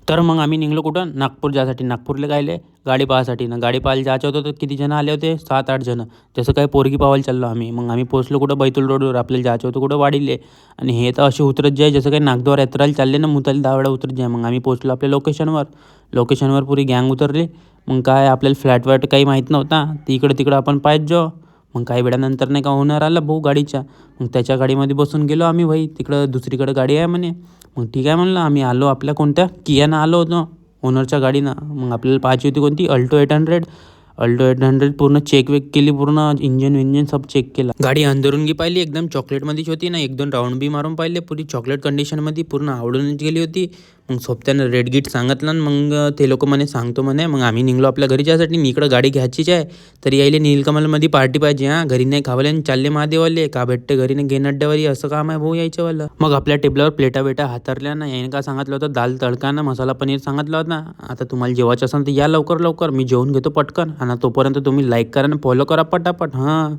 तर मग आम्ही निघालो कुठं नागपूर जायसाठी. नागपूरला कायले गाडी पाहायसाठी ना. गाडी पाहायला जायचं होतं तर किती जण आले होते 7-8 जण. जसं काही पोरगी पाहायला चाललो आम्ही. मग आम्ही पोहोचलो कुठं बैतूल रोडवर. आपल्याला जायचं होतं कुठं वाडीले. आणि हे तर असे उतरत जाय जसं काही नागद्वार यात्रेला चालले ना मुताली 10 वेळा उतरत जाय. मग आम्ही पोहोचलो आपल्या लोकेशनवर. लोकेशनवर पुरी गँग उतरली. मग काय आपल्याला फ्लॅट व्लॅट काही माहीत नव्हता. तर इकडं तिकडं आपण पाहत जाऊ. मग काही वेळानंतर नाही का ओनर आला भाऊ गाडीच्या. मग त्याच्या गाडीमध्ये बसून गेलो आम्ही. भाई तिकडं दुसरीकडे गाडी आहे म्हणे. मग ठीक आहे म्हणलं. आम्ही आलो आपल्या कोणत्या कियानं आलो होतो ओनरच्या गाडीनं. मग आपल्याला पाहायची होती कोणती अल्टो 800. अल्टो 800 पूर्ण चेक वेक केली. पूर्ण इंजन विंजन सब चेक केला. गाडी अंदरून गी पाहिली एकदम चॉकलेटमध्येच होती ना. 1-2 राऊंड बी मारून पाहिले. पुरी चॉकलेट कंडिशनमध्ये पूर्ण आवडूनच गेली होती. मग सोबत्यानं रेट गीट सांगितलं आणि मग ते लोक म्हणे सांगतो म्हणे. मग आम्ही निघलो आपल्या घरी जायसाठी. इकडं गाडी घ्यायचीच आहे. तर यायले नीलकमलमध्ये पार्टी पाहिजे. हां घरी नाही खावले आणि चालले महादेवाले का भेटते घरी नाही घेण अड्ड्यावारी असं काम आहे भाऊ यायच्यावालं. मग आपल्या टेबलावर प्लेटा बेटा हातारल्या ना. याने का सांगितलं होतं दाल तडका ना मसाला पनीर सांगितलं होतं. आता तुम्हाला जेवायचं असेल तर या लवकर लवकर. मी जेवून घेतो पटकन. आणि तोपर्यंत तुम्ही लाईक करा आणि फॉलो करा पटापट. हां.